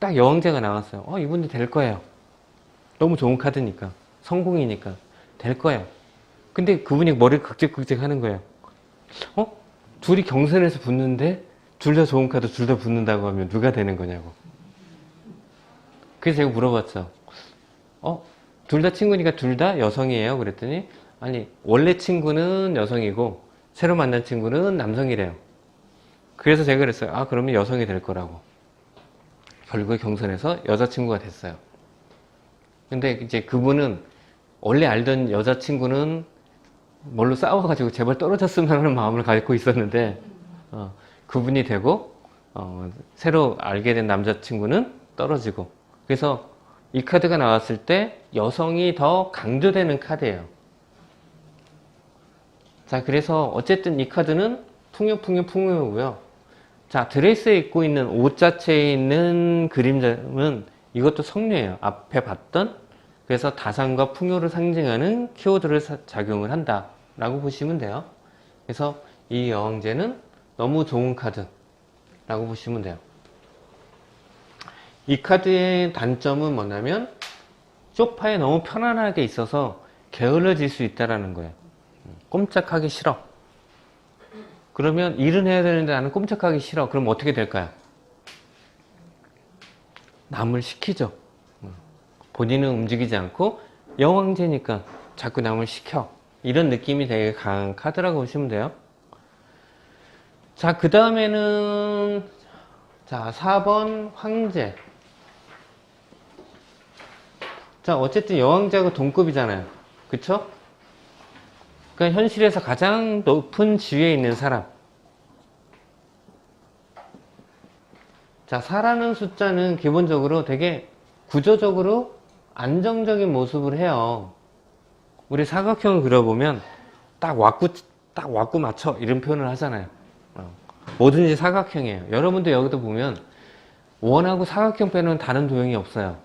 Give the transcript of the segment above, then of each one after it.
딱 여왕제가 나왔어요. 이분도 될 거예요. 너무 좋은 카드니까. 성공이니까. 될 거예요. 근데 그분이 머리를 극직극직 하는 거예요. 둘이 경선에서 붙는데 둘 다 좋은 카드 둘 다 붙는다고 하면 누가 되는 거냐고. 그래서 제가 물어봤죠. 둘 다 친구니까 둘 다 여성이에요? 그랬더니 아니 원래 친구는 여성이고 새로 만난 친구는 남성이래요. 그래서 제가 그랬어요. 그러면 여성이 될 거라고. 결국에 경선에서 여자친구가 됐어요. 근데 이제 그분은 원래 알던 여자친구는 뭘로 싸워가지고 제발 떨어졌으면 하는 마음을 갖고 있었는데 그분이 되고 새로 알게 된 남자친구는 떨어지고. 그래서 이 카드가 나왔을 때 여성이 더 강조되는 카드예요. 자, 그래서 어쨌든 이 카드는 풍요고요. 자, 드레스에 입고 있는 옷 자체에 있는 그림자는 이것도 성류예요. 앞에 봤던. 그래서 다산과 풍요를 상징하는 키워드를 작용을 한다라고 보시면 돼요. 그래서 이 여왕제는 너무 좋은 카드라고 보시면 돼요. 이 카드의 단점은 뭐냐면 소파에 너무 편안하게 있어서 게을러질 수 있다는 거예요. 꼼짝하기 싫어. 그러면 일은 해야 되는데 나는 꼼짝하기 싫어. 그럼 어떻게 될까요? 남을 시키죠. 본인은 움직이지 않고 여왕제니까 자꾸 남을 시켜. 이런 느낌이 되게 강한 카드라고 보시면 돼요. 자, 그 다음에는 자 4번 황제. 자, 어쨌든 여왕제하고 동급이잖아요. 그쵸? 그러니까 현실에서 가장 높은 지위에 있는 사람. 자, 4라는 숫자는 기본적으로 되게 구조적으로 안정적인 모습을 해요. 우리 사각형을 그려보면 딱 왁구 맞춰 이런 표현을 하잖아요. 뭐든지 사각형이에요. 여러분도 여기도 보면 원하고 사각형 빼놓은 다른 도형이 없어요.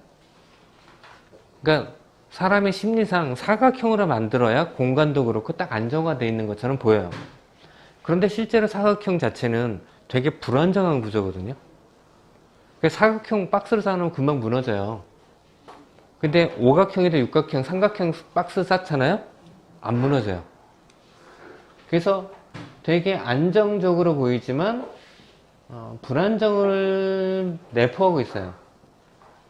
그러니까 사람의 심리상 사각형으로 만들어야 공간도 그렇고 딱 안정화되어 있는 것처럼 보여요. 그런데 실제로 사각형 자체는 되게 불안정한 구조거든요. 사각형 박스를 쌓아놓으면 금방 무너져요. 근데 오각형이든 육각형, 삼각형 박스 쌓잖아요? 안 무너져요. 그래서 되게 안정적으로 보이지만 불안정을 내포하고 있어요.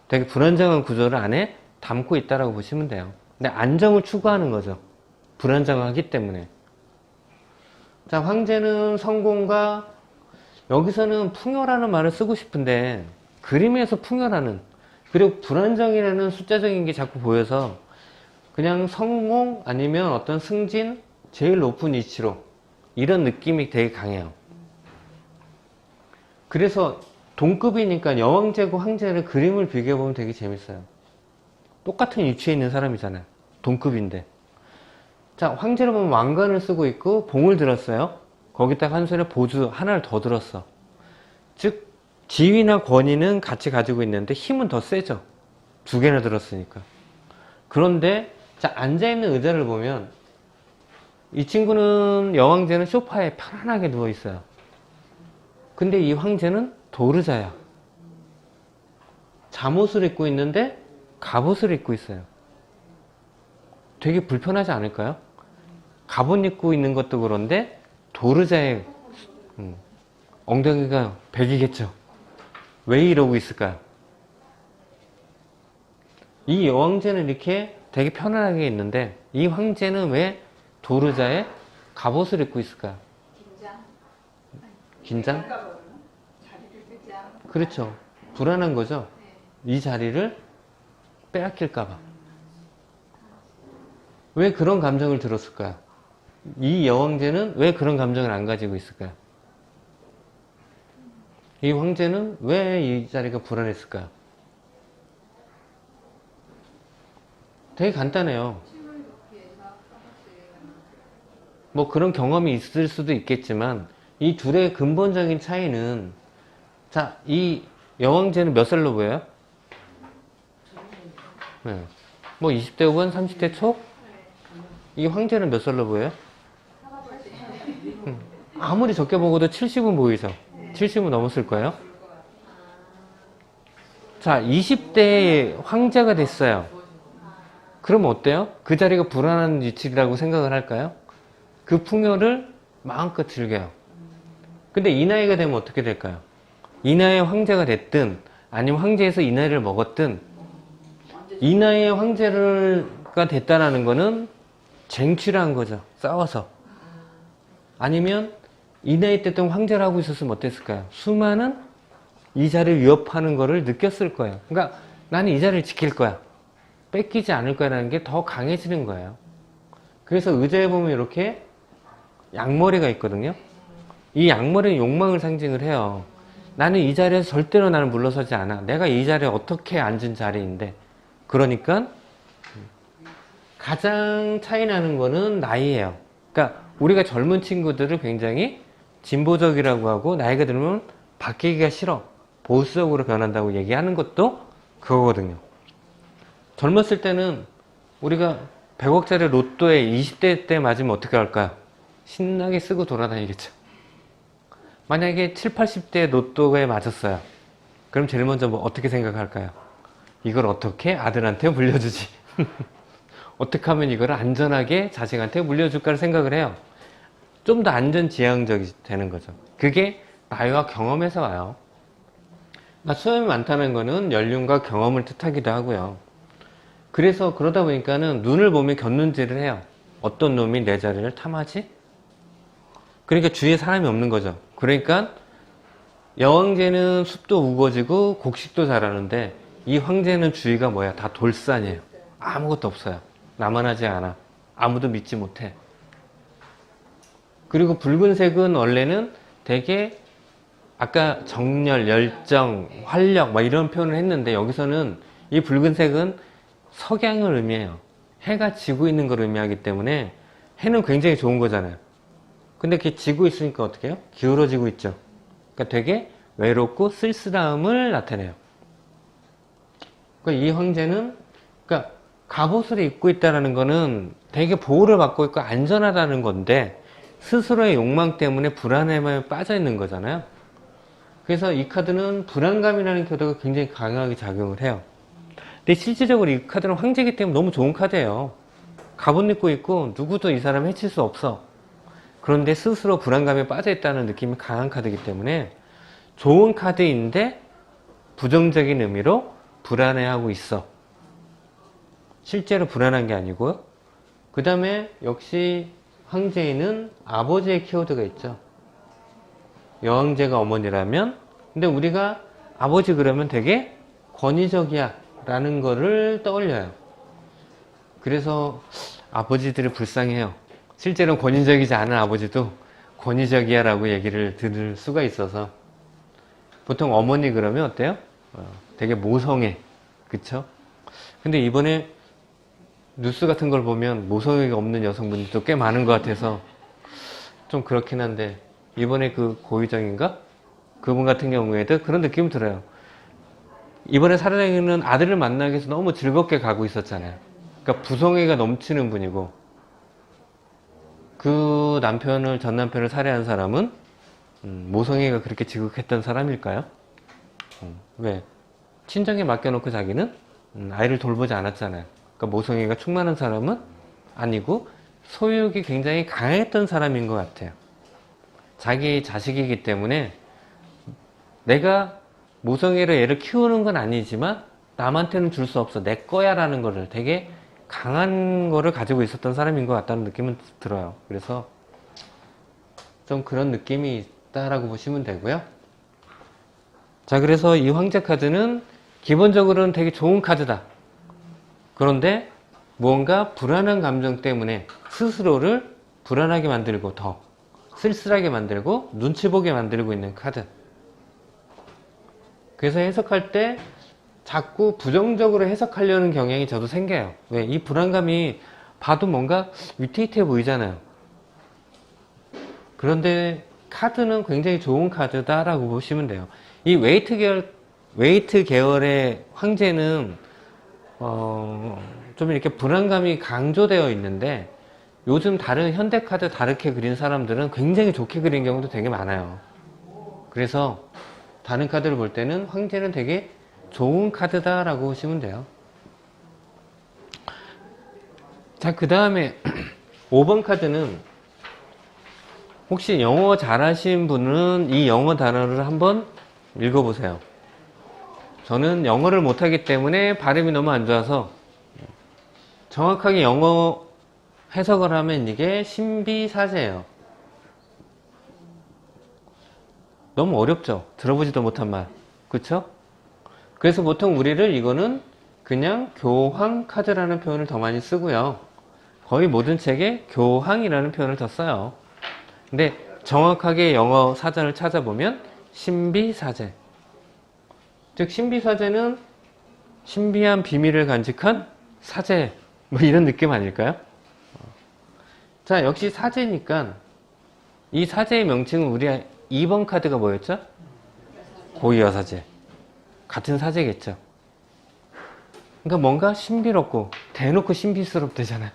되게 불안정한 구조를 안에 담고 있다고 보시면 돼요. 근데 안정을 추구하는 거죠. 불안정하기 때문에. 자, 황제는 성공과, 여기서는 풍요라는 말을 쓰고 싶은데 그림에서 풍요라는, 그리고 불안정이라는 숫자적인 게 자꾸 보여서 그냥 성공 아니면 어떤 승진, 제일 높은 위치로, 이런 느낌이 되게 강해요. 그래서 동급이니까 여왕제고 황제를 그림을 비교해보면 되게 재밌어요. 똑같은 위치에 있는 사람이잖아요. 동급인데. 자, 황제를 보면 왕관을 쓰고 있고 봉을 들었어요. 거기다가 한 손에 보주 하나를 더 들었어. 즉 지위나 권위는 같이 가지고 있는데 힘은 더 세죠. 두 개나 들었으니까. 그런데 자, 앉아있는 의자를 보면 이 친구는, 여왕제는 소파에 편안하게 누워있어요. 근데 이 황제는 도르자야. 잠옷을 입고 있는데 갑옷을 입고 있어요. 되게 불편하지 않을까요? 갑옷 입고 있는 것도 그런데 도르자의 엉덩이가 백이겠죠. 왜 이러고 있을까요? 이 여왕제는 이렇게 되게 편안하게 있는데 이 황제는 왜 도르자의 갑옷을 입고 있을까요? 긴장? 그렇죠. 불안한 거죠. 이 자리를 빼앗길까봐. 왜 그런 감정을 들었을까요? 이 여왕제는 왜 그런 감정을 안 가지고 있을까요? 이 황제는 왜 이 자리가 불안했을까요? 되게 간단해요. 뭐 그런 경험이 있을 수도 있겠지만 이 둘의 근본적인 차이는, 자, 이 여왕제는 몇 살로 보여요? 네. 뭐 20대 후반, 30대 초? 이 황제는 몇 살로 보여요? 아무리 적게 보고도 70은 보이죠? 70은 넘었을 거예요? 자, 20대에 황제가 됐어요. 그럼 어때요? 그 자리가 불안한 위치라고 생각을 할까요? 그 풍요를 마음껏 즐겨요. 근데 이 나이가 되면 어떻게 될까요? 이 나이에 황제가 됐든 아니면 황제에서 이 나이를 먹었든 이 나이에 황제가 됐다라는 거는 쟁취를 한 거죠. 싸워서. 아니면 이 나이 때던 황제를 하고 있었으면 어땠을까요? 수많은 이 자리를 위협하는 거를 느꼈을 거예요. 그러니까 나는 이 자리를 지킬 거야. 뺏기지 않을 거라는 게 더 강해지는 거예요. 그래서 의자에 보면 이렇게 양머리가 있거든요. 이 양머리는 욕망을 상징을 해요. 나는 이 자리에서 절대로 나는 물러서지 않아. 내가 이 자리에 어떻게 앉은 자리인데. 그러니까 가장 차이 나는 거는 나이예요. 그러니까 우리가 젊은 친구들을 굉장히 진보적이라고 하고 나이가 들면 바뀌기가 싫어. 보수적으로 변한다고 얘기하는 것도 그거거든요. 젊었을 때는 우리가 100억짜리 로또에 20대 때 맞으면 어떻게 할까요? 신나게 쓰고 돌아다니겠죠. 만약에 7, 80대 로또에 맞았어요. 그럼 제일 먼저 뭐 어떻게 생각할까요? 이걸 어떻게 아들한테 물려주지? 어떻게 하면 이걸 안전하게 자식한테 물려줄까를 생각을 해요. 좀 더 안전지향적이 되는 거죠. 그게 나이와 경험에서 와요. 수염이 많다는 거는 연륜과 경험을 뜻하기도 하고요. 그래서 그러다 보니까는 눈을 보면 곁눈질을 해요. 어떤 놈이 내 자리를 탐하지? 그러니까 주위에 사람이 없는 거죠. 그러니까 여왕제는 숲도 우거지고 곡식도 자라는데 이 황제는 주위가 뭐야? 다 돌산이에요. 아무것도 없어요. 나만하지 않아. 아무도 믿지 못해. 그리고 붉은색은 원래는 되게 아까 정열, 열정, 활력 막 이런 표현을 했는데 여기서는 이 붉은색은 석양을 의미해요. 해가 지고 있는 걸 의미하기 때문에 해는 굉장히 좋은 거잖아요. 근데 그게 지고 있으니까 어떻게 해요? 기울어지고 있죠. 그러니까 되게 외롭고 쓸쓸함을 나타내요. 그러니까 이 황제는 그러니까 갑옷을 입고 있다는 거는 되게 보호를 받고 있고 안전하다는 건데 스스로의 욕망 때문에 불안함에 빠져 있는 거잖아요. 그래서 이 카드는 불안감이라는 카드가 굉장히 강하게 작용을 해요. 근데 실질적으로 이 카드는 황제이기 때문에 너무 좋은 카드예요. 갑옷 입고 있고 누구도 이 사람 해칠 수 없어. 그런데 스스로 불안감에 빠져 있다는 느낌이 강한 카드이기 때문에 좋은 카드인데 부정적인 의미로 불안해하고 있어. 실제로 불안한 게 아니고요. 그 다음에 역시 황제에는 아버지의 키워드가 있죠. 여왕제가 어머니라면 근데 우리가 아버지 그러면 되게 권위적이야 라는 거를 떠올려요. 그래서 아버지들이 불쌍해요. 실제로는 권위적이지 않은 아버지도 권위적이야 라고 얘기를 들을 수가 있어서 보통 어머니 그러면 어때요? 되게 모성애. 그쵸? 근데 이번에 뉴스 같은 걸 보면 모성애가 없는 여성분들도 꽤 많은 것 같아서 좀 그렇긴 한데 이번에 그 고유정인가? 그분 같은 경우에도 그런 느낌이 들어요. 이번에 살아다니는 아들을 만나기 위해서 너무 즐겁게 가고 있었잖아요. 그러니까 부성애가 넘치는 분이고 그 전 남편을 살해한 사람은 모성애가 그렇게 지극했던 사람일까요? 왜? 친정에 맡겨놓고 자기는 아이를 돌보지 않았잖아요. 그러니까 모성애가 충만한 사람은 아니고 소유욕이 굉장히 강했던 사람인 것 같아요. 자기 자식이기 때문에 내가 모성애로 애를 키우는 건 아니지만 남한테는 줄 수 없어. 내 거야 라는 거를 되게 강한 거를 가지고 있었던 사람인 것 같다는 느낌은 들어요. 그래서 좀 그런 느낌이 있다라고 보시면 되고요. 자, 그래서 이 황제 카드는 기본적으로는 되게 좋은 카드다. 그런데 무언가 불안한 감정 때문에 스스로를 불안하게 만들고 더 쓸쓸하게 만들고 눈치 보게 만들고 있는 카드. 그래서 해석할 때 자꾸 부정적으로 해석하려는 경향이 저도 생겨요. 왜? 이 불안감이 봐도 뭔가 위태위태해 보이잖아요. 그런데 카드는 굉장히 좋은 카드다라고 보시면 돼요. 이 웨이트 계열의 황제는 좀 이렇게 불안감이 강조되어 있는데 요즘 다른 현대카드 다르게 그린 사람들은 굉장히 좋게 그린 경우도 되게 많아요. 그래서 다른 카드를 볼 때는 황제는 되게 좋은 카드다라고 보시면 돼요. 자, 그 다음에 5번 카드는 혹시 영어 잘하신 분은 이 영어 단어를 한번 읽어보세요. 저는 영어를 못하기 때문에 발음이 너무 안 좋아서 정확하게 영어 해석을 하면 이게 신비사제예요. 너무 어렵죠? 들어보지도 못한 말. 그쵸? 그래서 보통 우리를 이거는 그냥 교황 카드라는 표현을 더 많이 쓰고요. 거의 모든 책에 교황이라는 표현을 더 써요. 근데 정확하게 영어 사전을 찾아보면 신비사제. 즉 신비사제는 신비한 비밀을 간직한 사제, 뭐 이런 느낌 아닐까요? 자, 역시 사제니까 이 사제의 명칭은 우리 2번 카드가 뭐였죠? 고유여사제. 같은 사제겠죠. 그러니까 뭔가 신비롭고 대놓고 신비스럽대잖아요.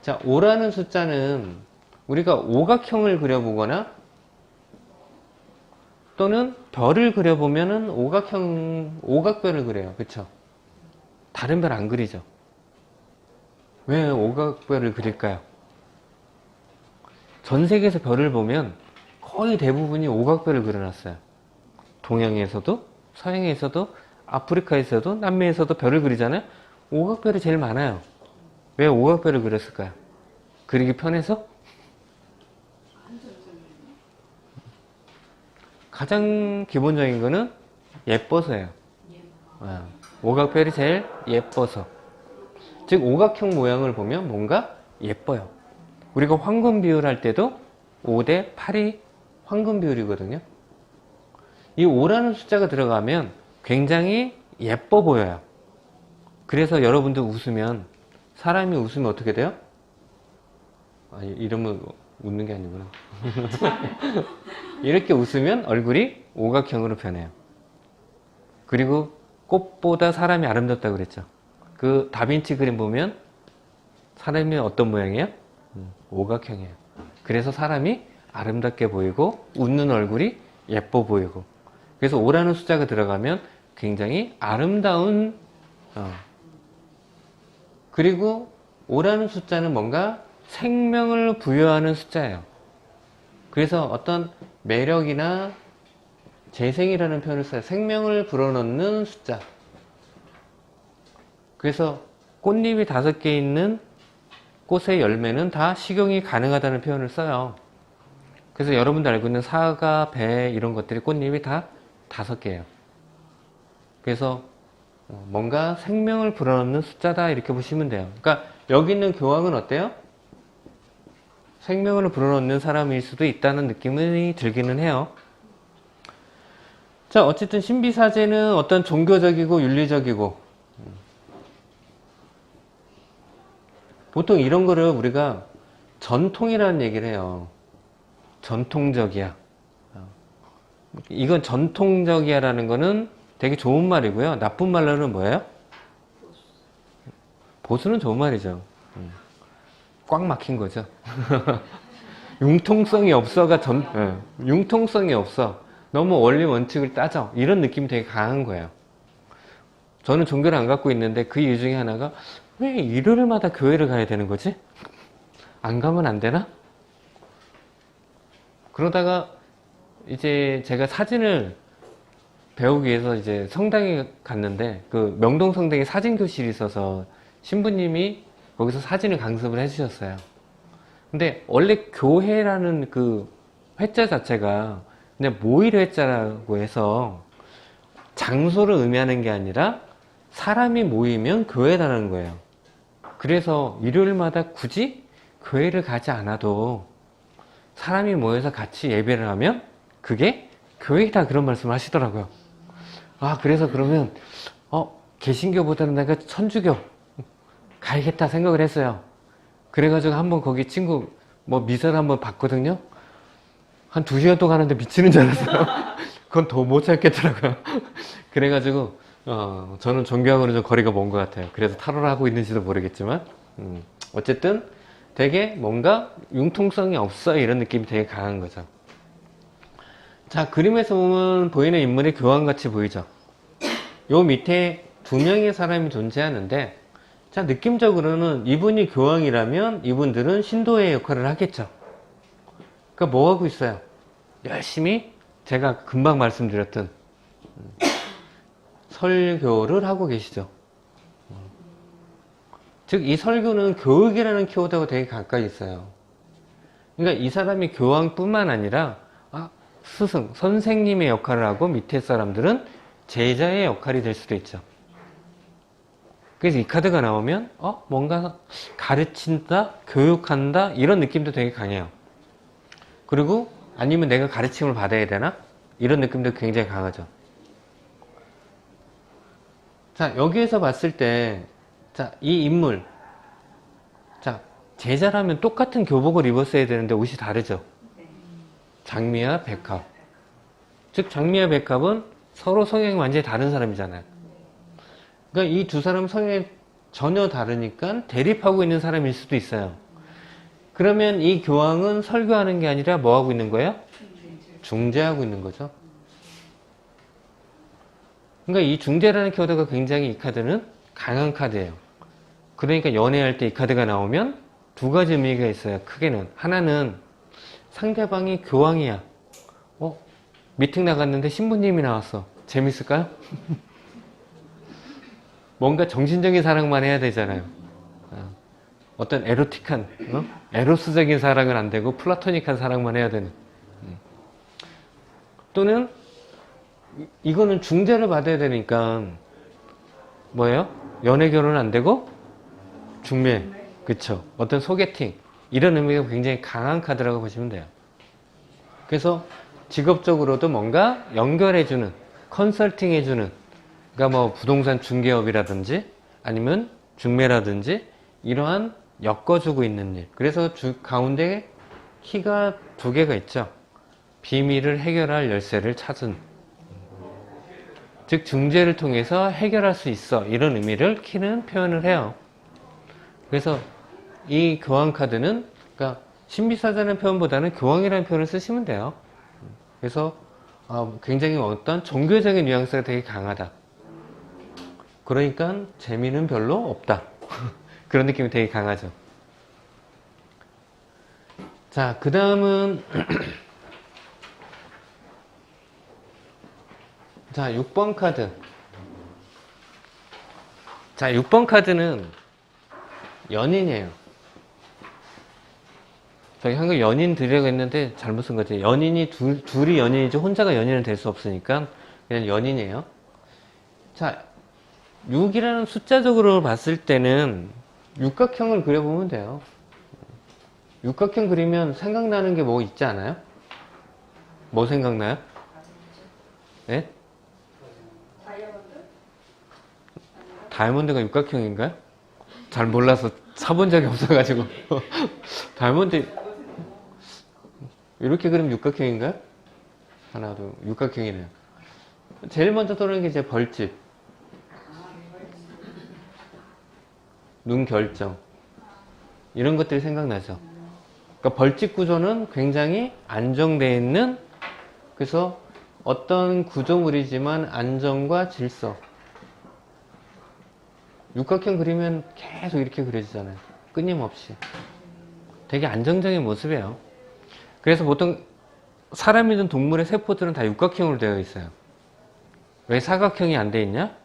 자, 5라는 숫자는 우리가 오각형을 그려보거나 또는 별을 그려보면은 오각별을 그려요. 그쵸? 다른 별 안 그리죠? 왜 오각별을 그릴까요? 전 세계에서 별을 보면 거의 대부분이 오각별을 그려놨어요. 동양에서도, 서양에서도, 아프리카에서도, 남미에서도 별을 그리잖아요. 오각별이 제일 많아요. 왜 오각별을 그렸을까요? 그리기 편해서? 가장 기본적인 거는 예뻐서예요. 오각별이 제일 예뻐서. 즉 오각형 모양을 보면 뭔가 예뻐요. 우리가 황금 비율 할 때도 5대 8이 황금 비율이거든요. 이 5라는 숫자가 들어가면 굉장히 예뻐 보여요. 그래서 여러분들 웃으면, 사람이 웃으면 어떻게 돼요? 아니, 이러면 웃는 게 아니구나. 이렇게 웃으면 얼굴이 오각형으로 변해요. 그리고 꽃보다 사람이 아름답다고 그랬죠. 그 다빈치 그림 보면 사람이 어떤 모양이에요? 오각형이에요. 그래서 사람이 아름답게 보이고 웃는 얼굴이 예뻐 보이고, 그래서 5라는 숫자가 들어가면 굉장히 아름다운 그리고 5라는 숫자는 뭔가 생명을 부여하는 숫자예요. 그래서 어떤 매력이나 재생이라는 표현을 써요. 생명을 불어넣는 숫자. 그래서 꽃잎이 5개 있는 꽃의 열매는 다 식용이 가능하다는 표현을 써요. 그래서 여러분들 알고 있는 사과, 배 이런 것들이 꽃잎이 다 5개예요. 그래서 뭔가 생명을 불어넣는 숫자다 이렇게 보시면 돼요. 그러니까 여기 있는 교황은 어때요? 생명을 불어넣는 사람일 수도 있다는 느낌이 들기는 해요. 자, 어쨌든 신비사제는 어떤 종교적이고 윤리적이고, 보통 이런 거를 우리가 전통이라는 얘기를 해요. 전통적이야. 이건 전통적이야 라는 거는 되게 좋은 말이고요. 나쁜 말로는 뭐예요? 보수는 좋은 말이죠. 꽉 막힌 거죠. 융통성이 없어가 융통성이 없어. 너무 원리 원칙을 따져. 이런 느낌이 되게 강한 거예요. 저는 종교를 안 갖고 있는데 그 이유 중에 하나가 왜 일요일마다 교회를 가야 되는 거지? 안 가면 안 되나? 그러다가 이제 제가 사진을 배우기 위해서 이제 성당에 갔는데 그 명동 성당에 사진 교실이 있어서 신부님이 거기서 사진을 강습을 해주셨어요. 근데 원래 교회라는 그 회자 자체가 그냥 모일 회자라고 해서 장소를 의미하는 게 아니라 사람이 모이면 교회라는 거예요. 그래서 일요일마다 굳이 교회를 가지 않아도 사람이 모여서 같이 예배를 하면 그게 교회다, 그런 말씀을 하시더라고요. 아, 그래서 그러면 개신교보다는 내가 천주교 가야겠다 생각을 했어요. 그래가지고 한번 거기 친구 미사를 한번 봤거든요. 한 2시간 동안 하는데 미치는 줄 알았어요. 그건 더 못 참겠더라고요. 그래가지고 저는 종교하고는 좀 거리가 먼 것 같아요. 그래서 탈호를 하고 있는지도 모르겠지만 어쨌든 되게 뭔가 융통성이 없어, 이런 느낌이 되게 강한 거죠. 자, 그림에서 보면 보이는 인물이 교황같이 보이죠. 요 밑에 두 명의 사람이 존재하는데, 자, 느낌적으로는 이분이 교황이라면 이분들은 신도의 역할을 하겠죠. 그러니까 뭐 하고 있어요? 열심히 제가 금방 말씀드렸던 설교를 하고 계시죠. 즉, 이 설교는 교육이라는 키워드하고 되게 가까이 있어요. 그러니까 이 사람이 교황뿐만 아니라 스승, 선생님의 역할을 하고 밑에 사람들은 제자의 역할이 될 수도 있죠. 그래서 이 카드가 나오면 뭔가 가르친다, 교육한다 이런 느낌도 되게 강해요. 그리고 아니면 내가 가르침을 받아야 되나? 이런 느낌도 굉장히 강하죠. 자, 여기에서 봤을 때, 자, 이 인물, 자, 제자라면 똑같은 교복을 입었어야 되는데 옷이 다르죠. 장미와 백합. 즉, 장미와 백합은 서로 성향이 완전히 다른 사람이잖아요. 그러니까 이 두 사람 성향이 전혀 다르니까 대립하고 있는 사람일 수도 있어요. 그러면 이 교황은 설교하는 게 아니라 뭐 하고 있는 거예요? 중재하고 있는 거죠. 그러니까 이 중재라는 키워드가 굉장히 이 카드는 강한 카드예요. 그러니까 연애할 때 이 카드가 나오면 두 가지 의미가 있어요. 크게는 하나는 상대방이 교황이야. 미팅 나갔는데 신부님이 나왔어. 재밌을까요? 뭔가 정신적인 사랑만 해야 되잖아요. 어떤 에로틱한, 에로스적인 사랑은 안 되고 플라토닉한 사랑만 해야 되는. 또는 이거는 중재를 받아야 되니까 뭐예요? 연애 결혼은 안 되고 중매, 그쵸? 어떤 소개팅 이런 의미가 굉장히 강한 카드라고 보시면 돼요. 그래서 직업적으로도 뭔가 연결해주는, 컨설팅해주는, 그러니까 뭐 부동산 중개업이라든지 아니면 중매라든지 이러한 엮어주고 있는 일. 그래서 가운데 키가 두 개가 있죠. 비밀을 해결할 열쇠를 찾은, 즉 중재를 통해서 해결할 수 있어, 이런 의미를 키는 표현을 해요. 그래서 이 교황 카드는, 그러니까 신비사자라는 표현보다는 교황이라는 표현을 쓰시면 돼요. 그래서 굉장히 어떤 종교적인 뉘앙스가 되게 강하다. 그러니까 재미는 별로 없다. 그런 느낌이 되게 강하죠. 자, 그 다음은 자, 6번 카드. 자, 6번 카드는 연인이에요. 저기 한국 연인 드리려고 했는데 잘못 쓴 거지. 연인이 둘이 연인이지 혼자가 연인은 될 수 없으니까 그냥 연인이에요. 자, 6이라는 숫자적으로 봤을 때는 육각형을 그려보면 돼요. 육각형 그리면 생각나는 게 뭐 있지 않아요? 뭐 생각나요? 네? 다이아몬드가 육각형인가요? 잘 몰라서 사본 적이 없어가지고. 다이아몬드 이렇게 그리면 육각형인가요? 하나, 둘, 육각형이네요. 제일 먼저 떠오르는 게 이제 벌집, 눈 결정, 이런 것들이 생각나죠. 그러니까 벌집 구조는 굉장히 안정되어 있는, 그래서 어떤 구조물이지만 안정과 질서. 육각형 그리면 계속 이렇게 그려지잖아요. 끊임없이. 되게 안정적인 모습이에요. 그래서 보통 사람이든 동물의 세포들은 다 육각형으로 되어 있어요. 왜 사각형이 안 되어 있냐?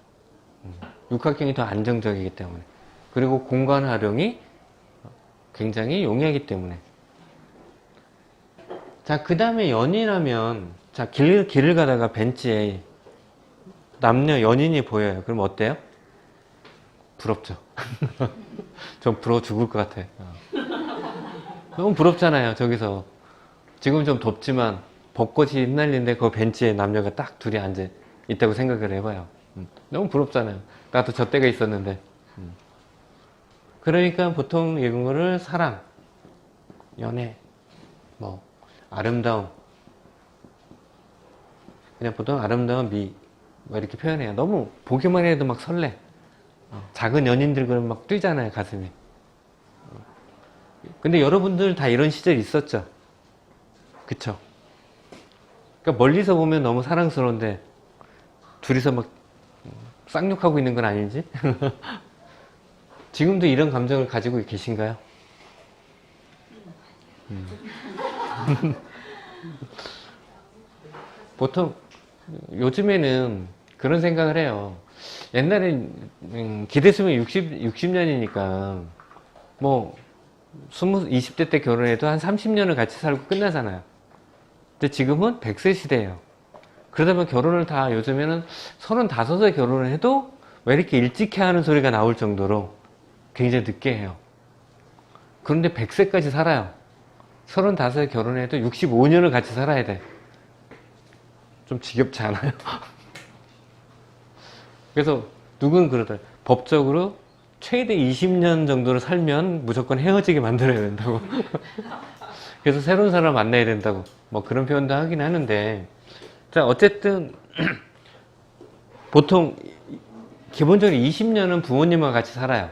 육각형이 더 안정적이기 때문에. 그리고 공간 활용이 굉장히 용이하기 때문에. 자, 그 다음에 연인하면, 자, 길을 가다가 벤치에 남녀 연인이 보여요. 그럼 어때요? 부럽죠. 좀 부러워 죽을 것 같아. 너무 부럽잖아요. 저기서 지금 좀 덥지만 벚꽃이 흩날리는데 그 벤치에 남녀가 딱 둘이 앉아 있다고 생각을 해봐요. 너무 부럽잖아요. 나도 저 때가 있었는데. 그러니까 보통 이런 거를 사랑, 연애, 뭐 아름다움, 그냥 보통 아름다운 미, 뭐 이렇게 표현해요. 너무 보기만 해도 막 설레. 작은 연인들 그러면 막 뛰잖아요, 가슴이. 근데 여러분들 다 이런 시절 있었죠? 그쵸? 그러니까 멀리서 보면 너무 사랑스러운데 둘이서 막 쌍욕하고 있는 건 아닌지? 지금도 이런 감정을 가지고 계신가요? 보통 요즘에는 그런 생각을 해요. 옛날엔 기대수명 60년이니까 뭐 20대 때 결혼해도 한 30년을 같이 살고 끝나잖아요. 근데 지금은 100세 시대예요. 그러다 보면 결혼을 다 요즘에는 35에 결혼을 해도 왜 이렇게 일찍 해야 하는 소리가 나올 정도로 굉장히 늦게 해요. 그런데 100세까지 살아요. 35에 결혼해도 65년을 같이 살아야 돼. 좀 지겹지 않아요? 그래서 누군 그러더라고요. 법적으로 최대 20년 정도를 살면 무조건 헤어지게 만들어야 된다고. 그래서 새로운 사람 만나야 된다고. 뭐 그런 표현도 하긴 하는데. 자, 어쨌든, 보통, 기본적으로 20년은 부모님과 같이 살아요.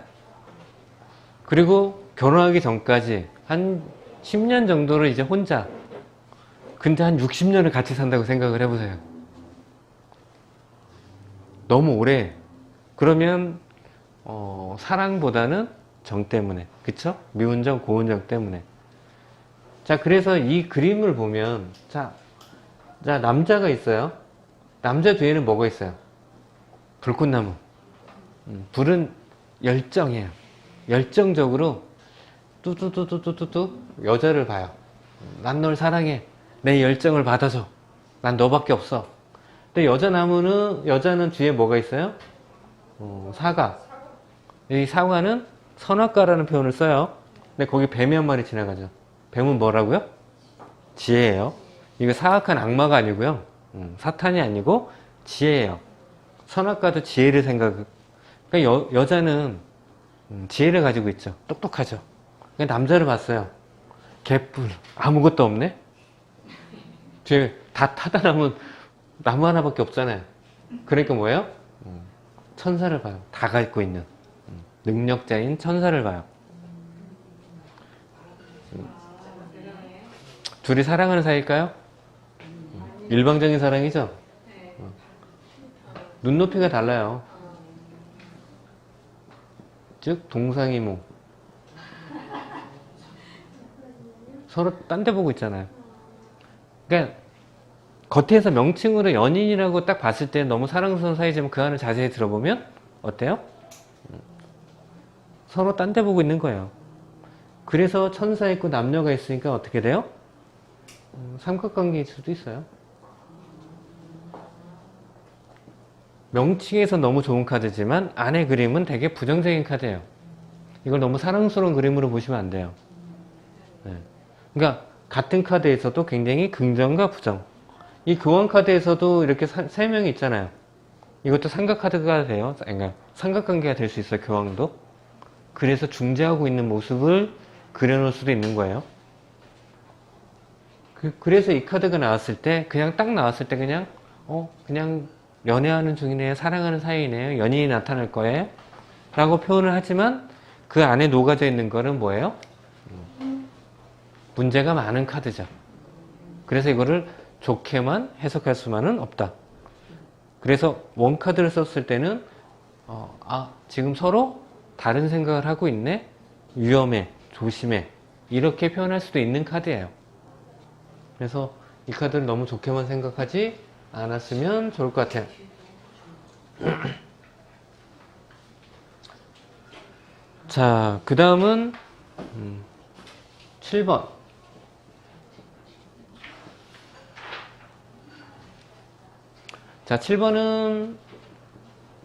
그리고 결혼하기 전까지 한 10년 정도를 이제 혼자. 근데 한 60년을 같이 산다고 생각을 해보세요. 너무 오래. 그러면 사랑보다는 정 때문에, 그쵸? 미운 정, 고운 정 때문에. 자, 그래서 이 그림을 보면, 자, 남자가 있어요. 남자 뒤에는 뭐가 있어요? 불꽃나무. 불은 열정이에요. 열정적으로 뚜뚜뚜뚜뚜뚜 여자를 봐요. 난 널 사랑해. 내 열정을 받아줘. 난 너밖에 없어. 근데 여자는 뒤에 뭐가 있어요? 사과. 이 사과는 선악과라는 표현을 써요. 근데 거기 뱀이 한 마리 지나가죠. 뱀은 뭐라고요? 지혜예요. 이거 사악한 악마가 아니고요. 사탄이 아니고 지혜예요. 선악과도 지혜를 그러니까 여자는 지혜를 가지고 있죠. 똑똑하죠. 그러니까 남자를 봤어요. 개뿔. 아무것도 없네? 뒤에 다 타다 나면 나무 하나밖에 없잖아요. 그러니까 뭐예요? 천사를 봐요. 다 갖고 있는 능력자인 천사를 봐요. 둘이 사랑하는 사이일까요? 일방적인 사랑이죠? 눈높이가 달라요. 즉 동상이몽. 서로 딴 데 보고 있잖아요. 그러니까 겉에서 명칭으로 연인이라고 딱 봤을 때 너무 사랑스러운 사이지만 그 안을 자세히 들어보면 어때요? 서로 딴 데 보고 있는 거예요. 그래서 천사 있고 남녀가 있으니까 어떻게 돼요? 삼각관계일 수도 있어요. 명칭에서 너무 좋은 카드지만 안의 그림은 되게 부정적인 카드예요. 이걸 너무 사랑스러운 그림으로 보시면 안 돼요. 네. 그러니까 같은 카드에서도 굉장히 긍정과 부정. 이 교환 카드에서도 이렇게 세 명이 있잖아요. 이것도 삼각 카드가 돼요. 그러니까 삼각관계가 될 수 있어요. 교환도. 그래서 중재하고 있는 모습을 그려놓을 수도 있는 거예요. 그래서 이 카드가 나왔을 때 그냥 딱 나왔을 때 그냥 연애하는 중이네요. 사랑하는 사이네요. 연인이 나타날 거예요. 라고 표현을 하지만 그 안에 녹아져 있는 거는 뭐예요? 문제가 많은 카드죠. 그래서 이거를 좋게만 해석할 수만은 없다. 그래서 원카드를 썼을 때는 지금 서로 다른 생각을 하고 있네. 위험해. 조심해. 이렇게 표현할 수도 있는 카드예요. 그래서 이 카드를 너무 좋게만 생각하지 않았으면 좋을 것 같아요. 자, 그 다음은 7번. 자, 7번은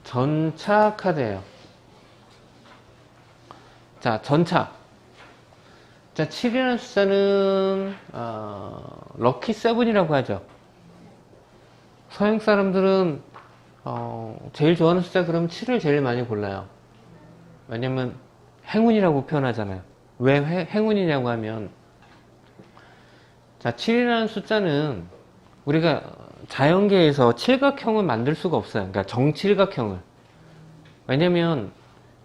전차 카드예요. 자, 전차. 자, 7이라는 숫자는 럭키 세븐이라고 하죠. 서양 사람들은 제일 좋아하는 숫자 그러면 7을 제일 많이 골라요. 왜냐면 행운이라고 표현하잖아요. 왜 행운이냐고 하면, 자, 7이라는 숫자는 우리가 자연계에서 칠각형을 만들 수가 없어요. 그러니까 정칠각형을. 왜냐면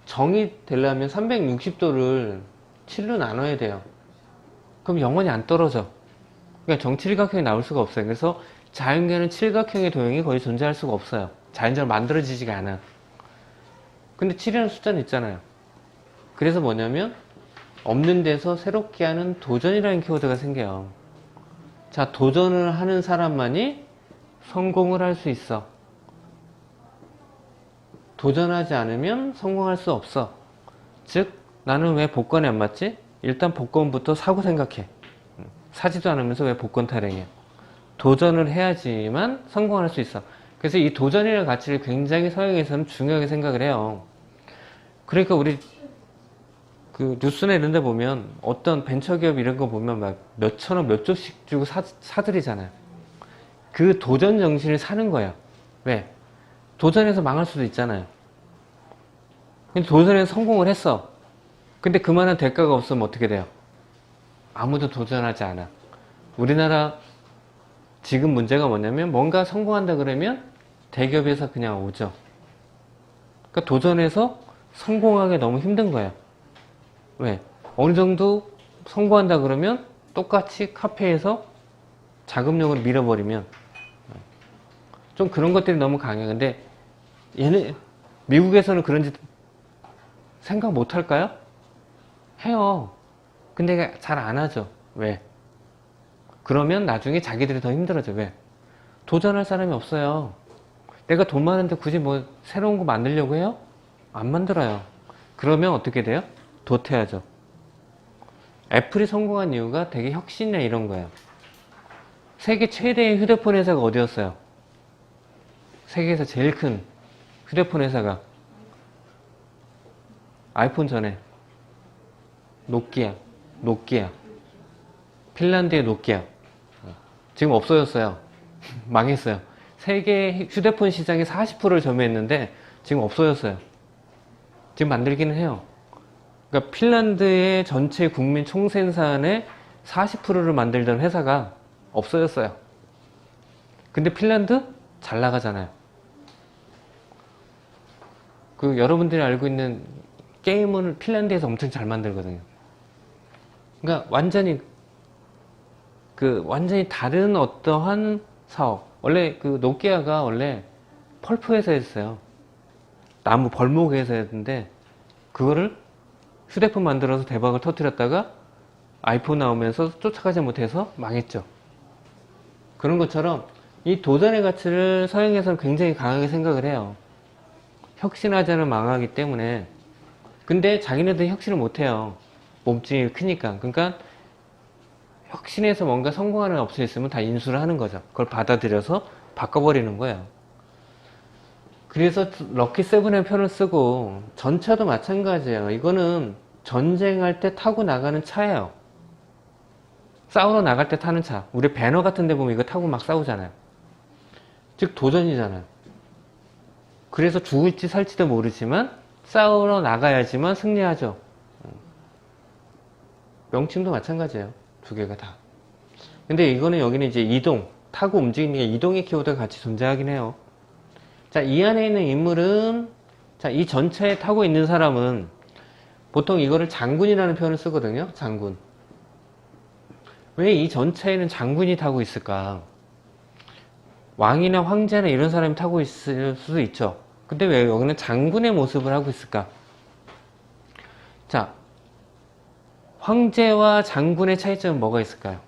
정이 되려면 360도를 7로 나눠야 돼요. 그럼 영원히 안 떨어져. 그러니까 정칠각형이 나올 수가 없어요. 그래서 자연계는 칠각형의 도형이 거의 존재할 수가 없어요. 자연적으로 만들어지지가 않아. 근데 7이라는 숫자는 있잖아요. 그래서 뭐냐면 없는 데서 새롭게 하는 도전이라는 키워드가 생겨요. 자, 도전을 하는 사람만이 성공을 할 수 있어. 도전하지 않으면 성공할 수 없어. 즉, 나는 왜 복권에 안 맞지? 일단 복권부터 사고 생각해. 사지도 않으면서 왜 복권 타령해? 도전을 해야지만 성공할 수 있어. 그래서 이 도전이라는 가치를 굉장히 서양에서는 중요하게 생각을 해요. 그러니까 우리 그 뉴스나 이런 데 보면 어떤 벤처기업 이런 거 보면 막 몇천억 몇 조씩 주고 사들이잖아요. 그 도전 정신을 사는 거예요. 왜? 도전해서 망할 수도 있잖아요. 근데 도전해서 성공을 했어. 근데 그만한 대가가 없으면 어떻게 돼요? 아무도 도전하지 않아. 우리나라 지금 문제가 뭐냐면 뭔가 성공한다 그러면 대기업에서 그냥 오죠. 그러니까 도전해서 성공하기 너무 힘든 거예요. 왜? 어느 정도 성공한다 그러면 똑같이 카페에서 자금력으로 밀어버리면 좀 그런 것들이 너무 강해요. 근데 얘네 미국에서는 그런 짓 생각 못 할까요? 해요. 근데 잘 안 하죠. 왜? 그러면 나중에 자기들이 더 힘들어져. 왜? 도전할 사람이 없어요. 내가 돈 많은데 굳이 뭐 새로운 거 만들려고 해요? 안 만들어요. 그러면 어떻게 돼요? 도태하죠. 애플이 성공한 이유가 되게 혁신이나 이런 거예요. 세계 최대의 휴대폰 회사가 어디였어요? 세계에서 제일 큰 휴대폰 회사가 아이폰 전에 노키아. 핀란드의 노키아. 지금 없어졌어요. 망했어요. 세계 휴대폰 시장의 40%를 점유했는데 지금 없어졌어요. 지금 만들기는 해요. 그러니까 핀란드의 전체 국민 총생산의 40%를 만들던 회사가 없어졌어요. 근데 핀란드 잘 나가잖아요. 그 여러분들이 알고 있는 게임을 핀란드에서 엄청 잘 만들거든요. 그러니까 완전히 다른 어떠한 사업. 원래 그 노키아가 원래 펄프 회사였어요. 나무 벌목 회사였는데 그거를 휴대폰 만들어서 대박을 터뜨렸다가 아이폰 나오면서 쫓아가지 못해서 망했죠. 그런 것처럼 이 도전의 가치를 서양에서는 굉장히 강하게 생각을 해요. 혁신하지 않으면 망하기 때문에. 근데 자기네들이 혁신을 못해요. 몸집이 크니까. 그러니까 혁신해서 뭔가 성공하는 업체 있으면 다 인수를 하는 거죠. 그걸 받아들여서 바꿔버리는 거예요. 그래서 럭키 세븐의 표현을 쓰고 전차도 마찬가지예요. 이거는 전쟁할 때 타고 나가는 차예요. 싸우러 나갈 때 타는 차. 우리 배너 같은 데 보면 이거 타고 막 싸우잖아요. 즉 도전이잖아요. 그래서 죽을지 살지도 모르지만 싸우러 나가야지만 승리하죠. 명칭도 마찬가지예요. 두 개가 다. 근데 이거는 여기는 이제 이동, 타고 움직이는 게 이동의 키워드가 같이 존재하긴 해요. 자, 이 안에 있는 인물은, 자, 이 전차에 타고 있는 사람은 보통 이거를 장군이라는 표현을 쓰거든요. 장군. 왜 이 전차에는 장군이 타고 있을까? 왕이나 황제나 이런 사람이 타고 있을 수도 있죠. 근데 왜 여기는 장군의 모습을 하고 있을까? 자, 황제와 장군의 차이점은 뭐가 있을까요?